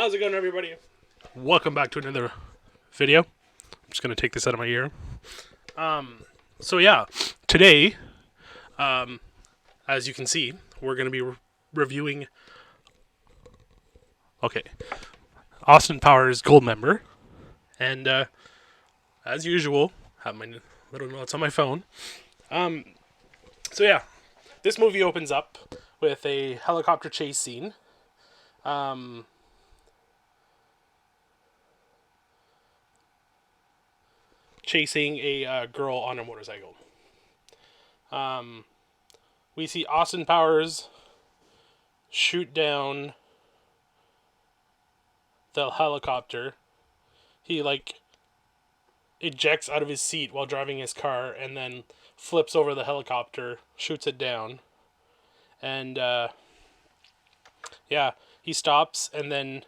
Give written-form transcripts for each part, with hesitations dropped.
How's it going, everybody? Welcome back to another video. I'm just going to take this out of my ear. Today, as you can see, we're going to be reviewing, Austin Powers Goldmember. And, as usual, have my little notes on my phone. This movie opens up with a helicopter chase scene. Chasing a girl on a motorcycle. We see Austin Powers shoot down the helicopter. He ejects out of his seat while driving his car and then flips over the helicopter, shoots it down. And he stops, and then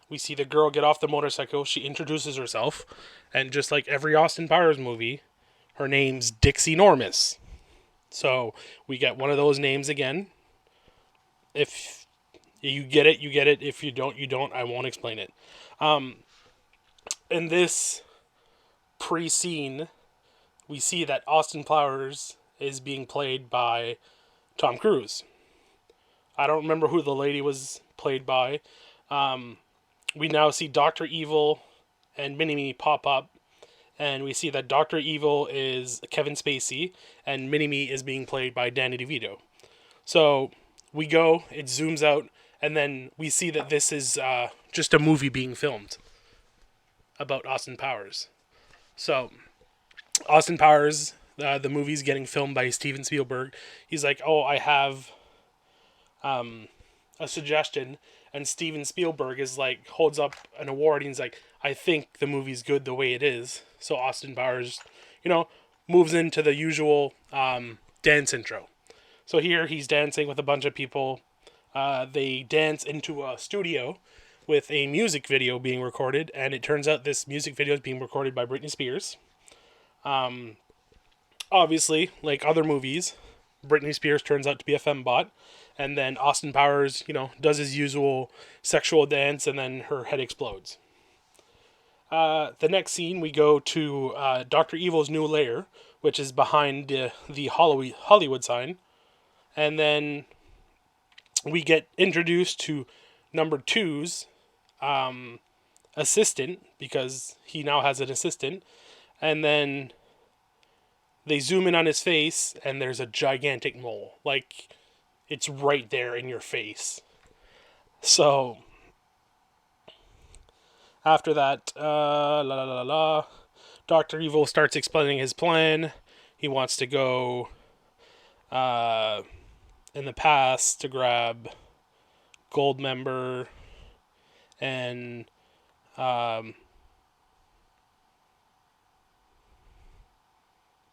we see the girl get off the motorcycle. She introduces herself, and just like every Austin Powers movie, her name's Dixie Normus. So we get one of those names again. If you get it, you get it. If you don't, you don't. I won't explain it. In this pre-scene, we see that Austin Powers is being played by Tom Cruise. I don't remember who the lady was played by. We now see Dr. Evil and Mini-Me pop up, and we see that Dr. Evil is Kevin Spacey, and Mini-Me is being played by Danny DeVito. So we go, it zooms out, and then we see that this is just a movie being filmed about Austin Powers. So Austin Powers, the movie's getting filmed by Steven Spielberg. He's like, I have a suggestion, and Steven Spielberg is like, holds up an award, and he's like, I think the movie's good the way it is. So Austin Powers, moves into the usual dance intro. So here he's dancing with a bunch of people. They dance into a studio with a music video being recorded, and it turns out this music video is being recorded by Britney Spears. Obviously, like other movies, Britney Spears turns out to be a fembot, and then Austin Powers, does his usual sexual dance, and then her head explodes. The next scene, we go to Dr. Evil's new lair, which is behind the Hollywood sign, and then we get introduced to number two's assistant, because he now has an assistant, and then they zoom in on his face, and there's a gigantic mole. Like, it's right there in your face. So after that, Dr. Evil starts explaining his plan. He wants to go in the past to grab Goldmember and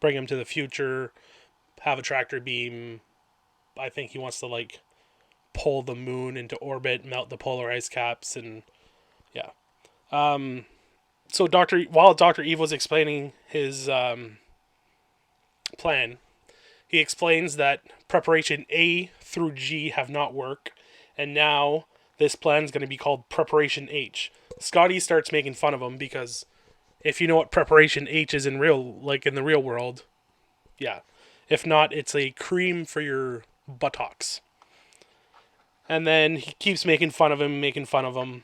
bring him to the future, have a tractor beam. I think he wants to pull the moon into orbit, melt the polar ice caps, and yeah. So while Dr. Evil's explaining his plan, he explains that preparation A through G have not worked, and now this plan is going to be called Preparation H. Scotty starts making fun of him because if you know what Preparation H is in the real world, yeah. If not, it's a cream for your buttocks. And then he keeps making fun of him.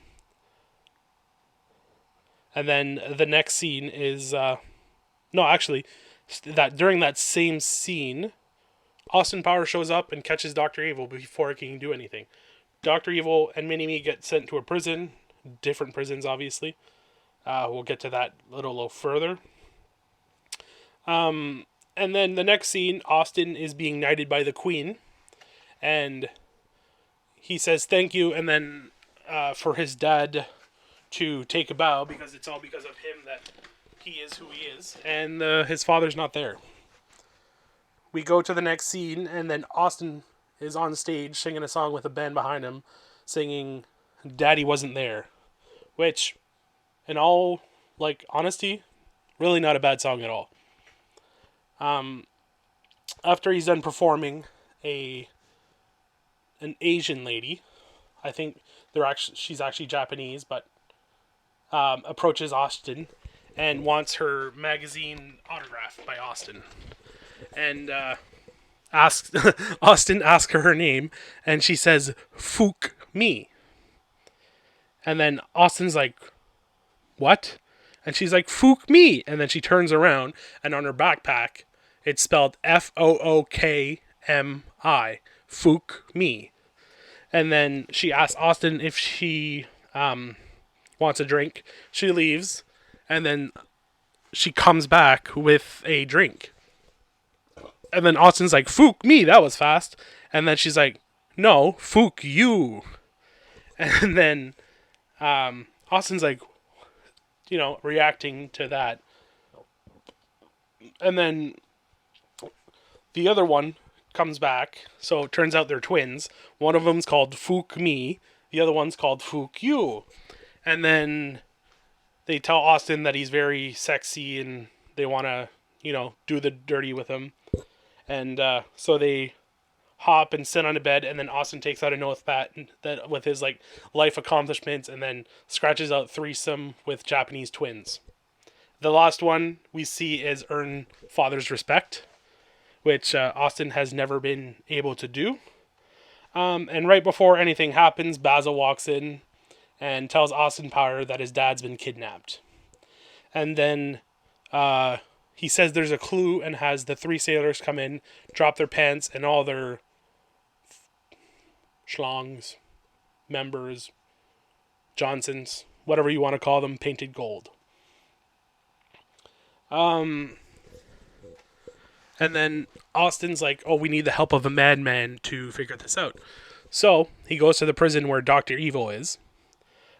And then the next scene is that during that same scene, Austin Powers shows up and catches Dr. Evil before he can do anything. Dr. Evil and Mini-Me get sent to a prison, different prisons, obviously. We'll get to that a little further. And then the next scene, Austin is being knighted by the Queen, and he says thank you, and then for his dad to take a bow, because it's all because of him that he is who he is, and his father's not there. We go to the next scene, and then Austin is on stage singing a song with a band behind him, singing Daddy Wasn't There, which, in all honesty, really not a bad song at all. After he's done performing, an Asian lady, I think she's actually Japanese, but approaches Austin and wants her magazine autographed by Austin. And asks Austin asks her name, and she says "Fook me." And then Austin's like, "What?" And she's like, "Fook me." And then she turns around, and on her backpack, it's spelled Fookmi. Fook me. And then she asks Austin if she wants a drink. She leaves, and then she comes back with a drink. And then Austin's like, "Fook me, that was fast." And then she's like, "No, fook you." And then Austin's like, reacting to that. And then the other one comes back. So it turns out they're twins. One of them's called Fook me. The other one's called Fook you. And then they tell Austin that he's very sexy and they want to, do the dirty with him. And so they hop and sit on a bed, and then Austin takes out a notepad that with his life accomplishments, and then scratches out threesome with Japanese twins. The last one we see is earn father's respect, which Austin has never been able to do. And right before anything happens, Basil walks in and tells Austin Power that his dad's been kidnapped. And then he says there's a clue and has the three sailors come in, drop their pants, and all their schlongs, members, Johnsons, whatever you want to call them, painted gold. And then Austin's like, "Oh, we need the help of a madman to figure this out." So he goes to the prison where Dr. Evil is.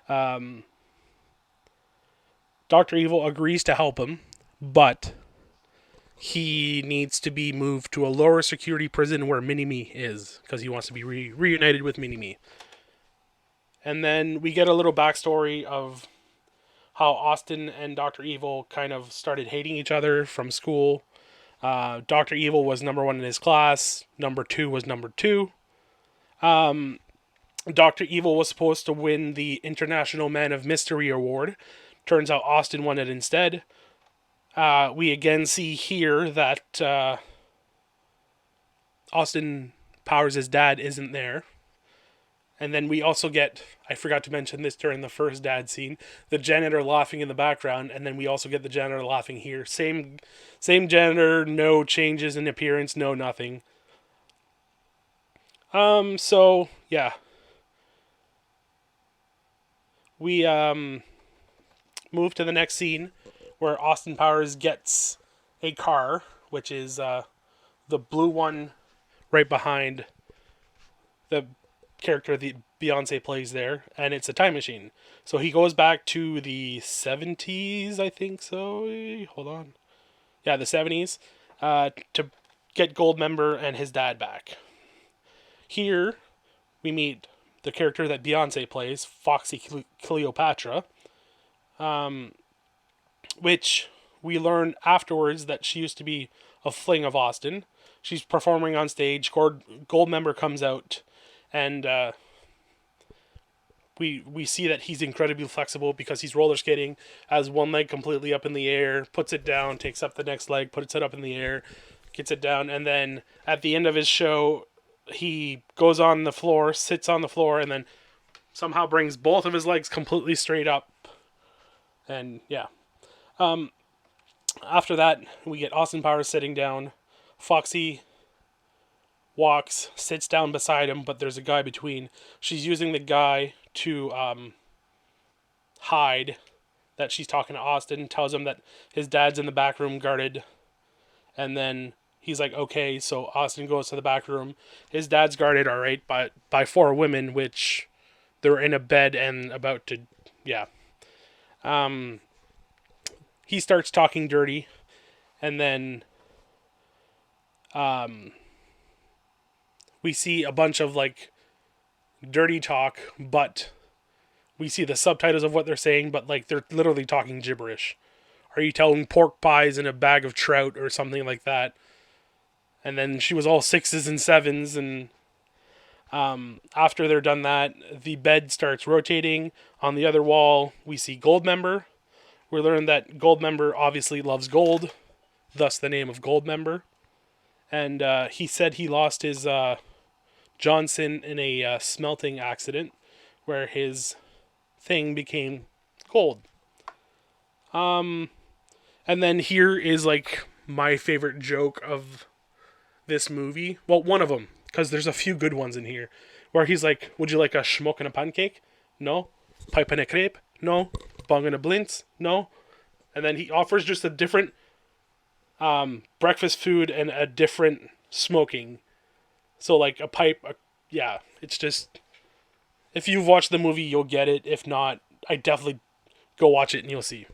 Dr. Evil agrees to help him, but he needs to be moved to a lower security prison where Mini-Me is, because he wants to be reunited with Mini-Me. And then we get a little backstory of how Austin and Dr. Evil kind of started hating each other from school. Dr. Evil was number 1 in his class. Number 2 was number 2. Dr. Evil was supposed to win the International Man of Mystery Award. Turns out Austin won it instead. We again see here that Austin Powers' dad isn't there. And then we also get, I forgot to mention this during the first dad scene, the janitor laughing in the background, and then we also get the janitor laughing here. Same janitor, no changes in appearance, no nothing. So, yeah. We move to the next scene where Austin Powers gets a car, which is the blue one right behind the character that Beyonce plays there, and it's a time machine. So he goes back to the 70s, I think so. Hold on. Yeah, the 70s, to get Goldmember and his dad back. Here, we meet the character that Beyonce plays, Foxy Cleopatra, which we learn afterwards that she used to be a fling of Austin. She's performing on stage. Goldmember comes out, and we see that he's incredibly flexible because he's roller skating, has one leg completely up in the air, puts it down, takes up the next leg, puts it up in the air, gets it down, and then at the end of his show, he goes on the floor, sits on the floor, and then somehow brings both of his legs completely straight up. And yeah. After that, we get Austin Powers sitting down. Foxy walks, sits down beside him, but there's a guy between. She's using the guy to hide that she's talking to Austin, tells him that his dad's in the back room guarded, and then he's like, okay, so Austin goes to the back room. His dad's guarded, all right, by 4 women, which they're in a bed and about to, yeah. He starts talking dirty, and then we see a bunch of dirty talk, but we see the subtitles of what they're saying, but they're literally talking gibberish. Are you telling pork pies in a bag of trout or something like that? And then she was all 6s and 7s, and After they're done that, the bed starts rotating. On the other wall, we see Goldmember. We learn that Goldmember obviously loves gold, thus the name of Goldmember. And he said he lost his Johnson in a smelting accident where his thing became gold. And then here is like my favorite joke of this movie. Well, one of them, because there's a few good ones in here. Where he's like, would you like a schmuck and a pancake? No. Pipe and a crepe? No. Bong and a blintz? No. And then he offers just a different breakfast food and a different smoking. So like a pipe, yeah, it's just, if you've watched the movie, you'll get it. If not, I definitely go watch it and you'll see.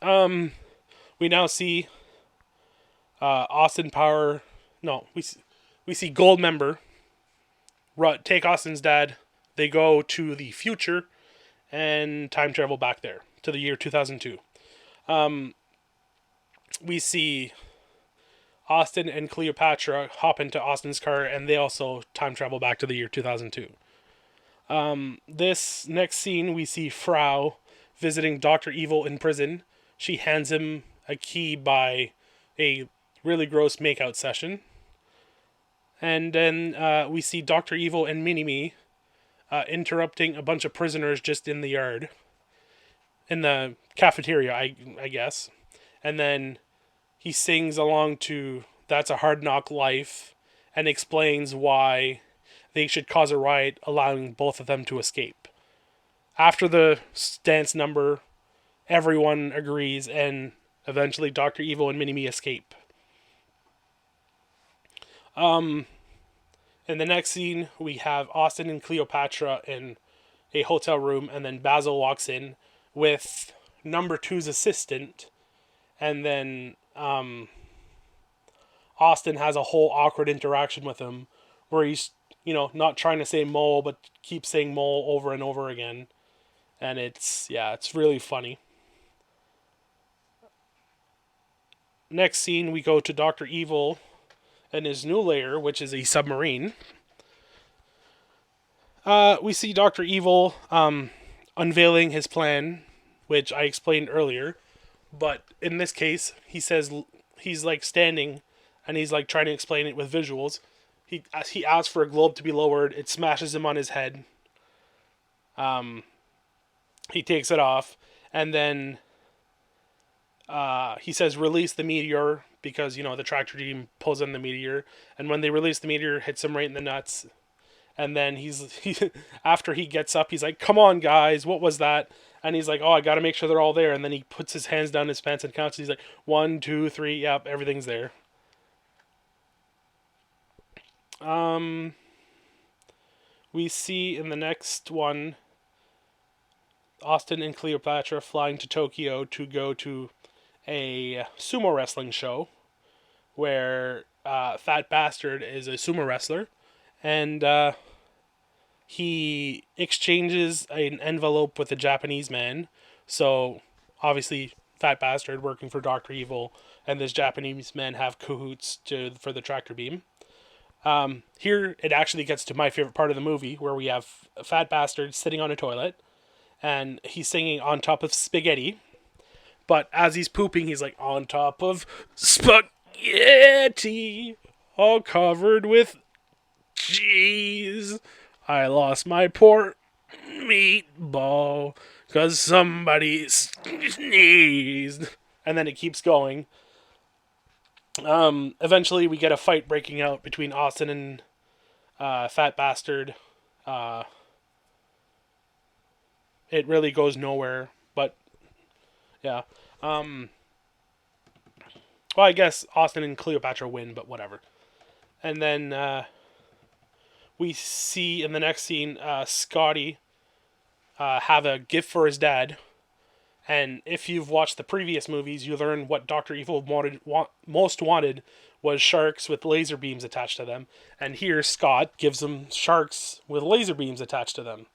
We now see Austin Power. No, we see Goldmember take Austin's dad. They go to the future and time travel back there to the year 2002. We see Austin and Cleopatra hop into Austin's car, and they also time travel back to the year 2002. This next scene, we see Frau visiting Dr. Evil in prison. She hands him a key by a really gross makeout session. And then we see Dr. Evil and Mini-Me interrupting a bunch of prisoners just in the yard. In the cafeteria, I guess. And then he sings along to That's a Hard Knock Life and explains why they should cause a riot, allowing both of them to escape. After the dance number, everyone agrees, and eventually Dr. Evil and Mini-Me escape. In the next scene, we have Austin and Cleopatra in a hotel room, and then Basil walks in with number two's assistant, and then Austin has a whole awkward interaction with him where he's, not trying to say mole, but keeps saying mole over and over again. And it's really funny. Next scene, we go to Dr. Evil and his new lair, which is a submarine. We see Dr. Evil unveiling his plan, which I explained earlier. But in this case, he says he's like standing and he's like trying to explain it with visuals. He asks for a globe to be lowered. It smashes him on his head. He takes it off, and then he says release the meteor because the tractor team pulls in the meteor, and when they release the meteor, it hits him right in the nuts. And then after he gets up, he's like, "Come on, guys, what was that?" And he's like, "Oh, I got to make sure they're all there." And then he puts his hands down his pants and counts. He's like, 1, 2, 3, yep, everything's there. We see in the next one Austin and Cleopatra flying to Tokyo to go to a sumo wrestling show where Fat Bastard is a sumo wrestler, and he exchanges an envelope with a Japanese man. So obviously Fat Bastard working for Dr. Evil and this Japanese man have cahoots for the tractor beam. Here it actually gets to my favorite part of the movie, where we have a Fat Bastard sitting on a toilet and he's singing On Top of Spaghetti. But as he's pooping, he's like, on top of spaghetti, all covered with cheese. I lost my poor meatball because somebody sneezed. And then it keeps going. Eventually, we get a fight breaking out between Austin and Fat Bastard. It really goes nowhere, but yeah. Well, I guess Austin and Cleopatra win, but whatever. And then we see in the next scene Scotty have a gift for his dad. And if you've watched the previous movies, you learn what Dr. Evil most wanted was sharks with laser beams attached to them. And here Scott gives him sharks with laser beams attached to them.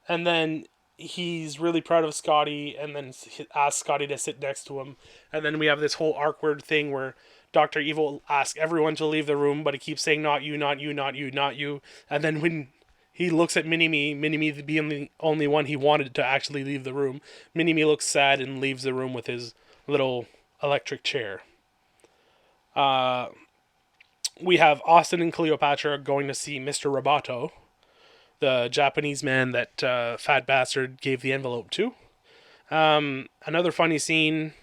And then he's really proud of Scotty, and then asks Scotty to sit next to him. And then we have this whole awkward thing where Dr. Evil asks everyone to leave the room, but he keeps saying, not you, not you, not you, not you. And then when he looks at Mini-Me being the only one he wanted to actually leave the room, Mini-Me looks sad and leaves the room with his little electric chair. We have Austin and Cleopatra going to see Mr. Roboto, the Japanese man that Fat Bastard gave the envelope to. Another funny scene,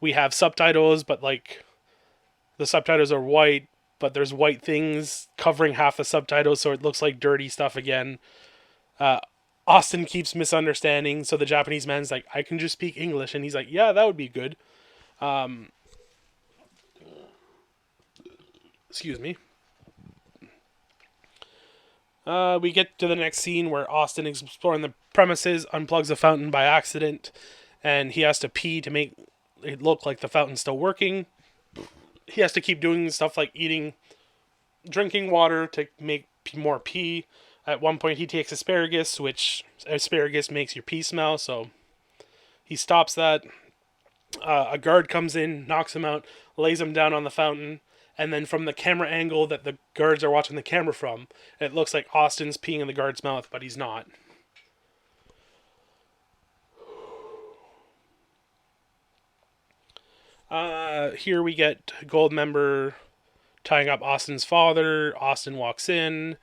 we have subtitles, but like the subtitles are white, but there's white things covering half the subtitles, so it looks like dirty stuff again. Austin keeps misunderstanding, so the Japanese man's like, I can just speak English, and he's like, yeah, that would be good. Excuse me. We get to the next scene where Austin is exploring the premises, unplugs a fountain by accident, and he has to pee to make it look like the fountain's still working. He has to keep doing stuff like drinking water to make more pee. At one point, he takes asparagus, which asparagus makes your pee smell, so he stops that. A guard comes in, knocks him out, lays him down on the fountain, and then from the camera angle that the guards are watching the camera from, it looks like Austin's peeing in the guard's mouth, but he's not. Here we get Goldmember tying up Austin's father. Austin walks in.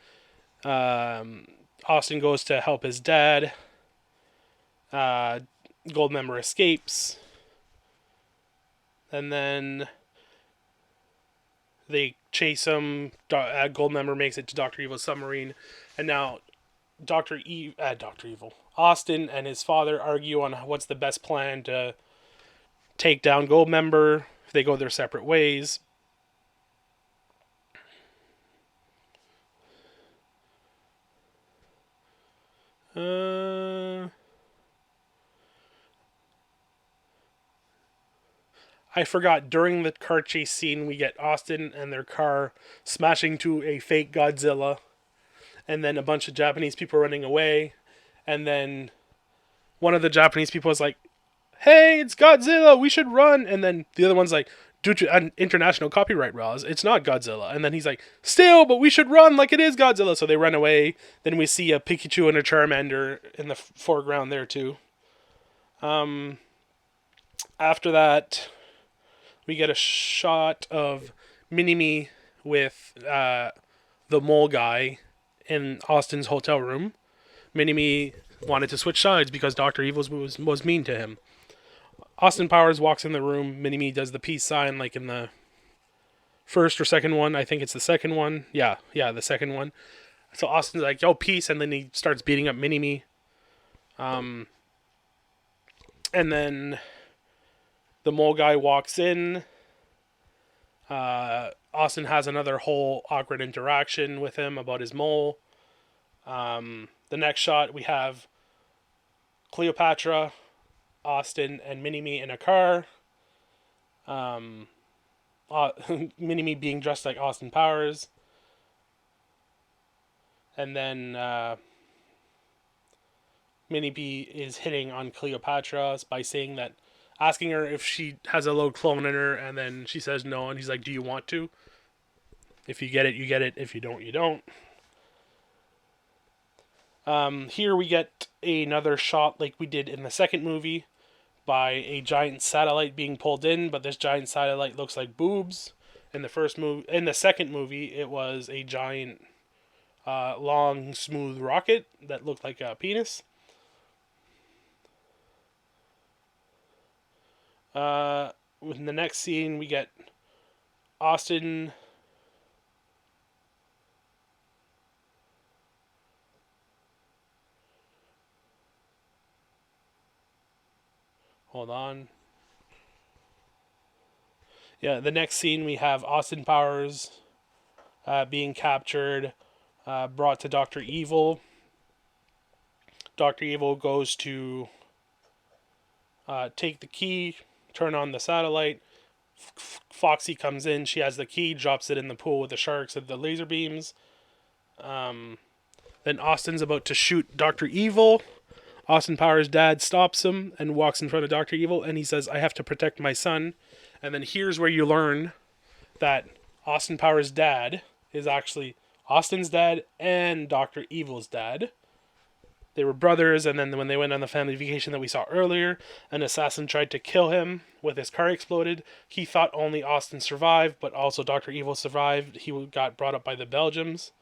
Austin goes to help his dad. Goldmember escapes. And then they chase him. Goldmember makes it to Dr. Evil's submarine. And now Dr. Evil. Austin and his father argue on what's the best plan to take down Goldmember. They go their separate ways. I forgot, during the car chase scene, we get Austin and their car smashing to a fake Godzilla, and then a bunch of Japanese people running away, and then one of the Japanese people is like, hey, it's Godzilla, we should run, and then the other one's like, due to international copyright laws, it's not Godzilla, and then he's like, still, but we should run like it is Godzilla, so they run away. Then we see a Pikachu and a Charmander in the foreground there too. After that, we get a shot of Mini-Me with the mole guy in Austin's hotel room. Mini-Me wanted to switch sides because Dr. Evil was mean to him. Austin Powers walks in the room. Mini-Me does the peace sign like in the first or second one. I think it's the second one. Yeah, the second one. So Austin's like, yo, peace, and then he starts beating up Mini-Me. And then the mole guy walks in. Austin has another whole awkward interaction with him about his mole. The next shot, we have Cleopatra, Austin, and Mini-Me in a car. Mini-Me being dressed like Austin Powers. And then Mini-Me is hitting on Cleopatra by saying that, asking her if she has a little clone in her, and then she says no, and he's like, do you want to? If you get it, you get it. If you don't, you don't. Here we get another shot like we did in the second movie by a giant satellite being pulled in, but this giant satellite looks like boobs. In the second movie, it was a giant, long, smooth rocket that looked like a penis. In the next scene, we get Austin. Hold on. Yeah, the next scene, we have Austin Powers being captured, brought to Dr. Evil. Dr. Evil goes to take the key, turn on the satellite. Foxy comes in. She has the key, drops it in the pool with the sharks and the laser beams. Then Austin's about to shoot Dr. Evil. Austin Powers' dad stops him and walks in front of Dr. Evil, and he says, I have to protect my son. And then here's where you learn that Austin Powers' dad is actually Austin's dad and Dr. Evil's dad. They were brothers, and then when they went on the family vacation that we saw earlier, an assassin tried to kill him with his car exploded. He thought only Austin survived, but also Dr. Evil survived. He got brought up by the Belgians.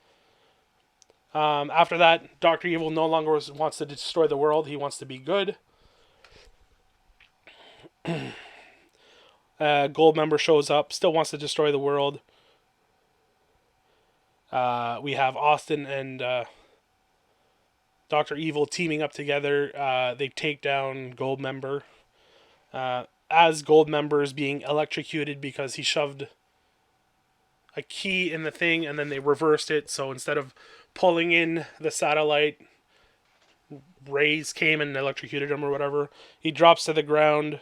After that, Dr. Evil no longer wants to destroy the world. He wants to be good. Goldmember shows up, still wants to destroy the world. We have Austin and Dr. Evil teaming up together. They take down Goldmember. As Goldmember is being electrocuted because he shoved a key in the thing and then they reversed it. So instead of pulling in the satellite, rays came and electrocuted him or whatever. He drops to the ground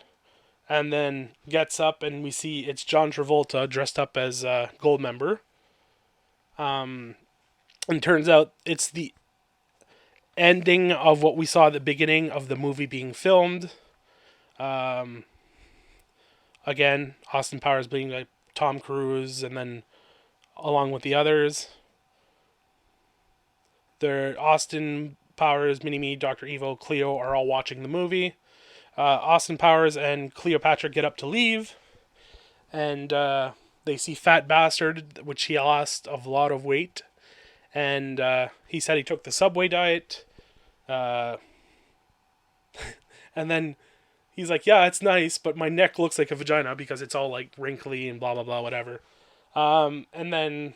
and then gets up, and we see it's John Travolta dressed up as Goldmember. And turns out it's the ending of what we saw at the beginning of the movie being filmed. Again, Austin Powers being like Tom Cruise, and then along with the others, Austin Powers, Mini-Me, Dr. Evil, Cleo are all watching the movie. Austin Powers and Cleopatra get up to leave, and they see Fat Bastard, which he lost a lot of weight, and he said he took the Subway diet, and then he's like, yeah, it's nice, but my neck looks like a vagina because it's all like wrinkly and blah blah blah whatever. And then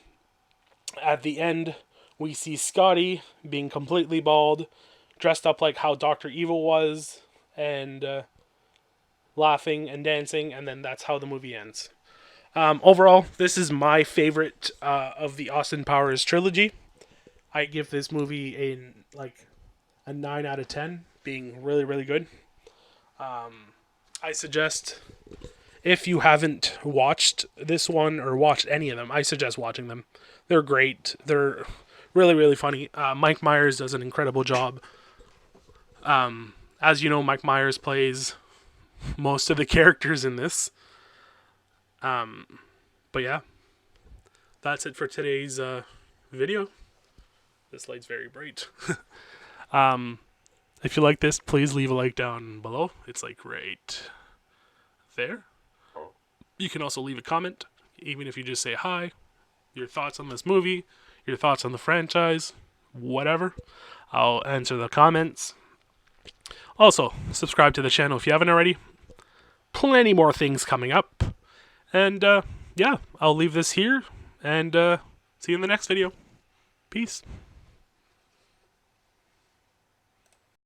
at the end, we see Scotty being completely bald, dressed up like how Dr. Evil was, and laughing and dancing, and then that's how the movie ends. Overall, this is my favorite of the Austin Powers trilogy. I give this movie a 9 out of 10, being really, really good. I suggest, if you haven't watched this one or watched any of them, I suggest watching them. They're great. They're really, really funny. Mike Myers does an incredible job. As you know, Mike Myers plays most of the characters in this. But yeah, that's it for today's video. This light's very bright. If you like this, please leave a like down below. It's like right there. You can also leave a comment, even if you just say hi, your thoughts on this movie, your thoughts on the franchise, whatever. I'll answer the comments. Also, subscribe to the channel if you haven't already. Plenty more things coming up. And yeah, I'll leave this here, and see you in the next video. Peace.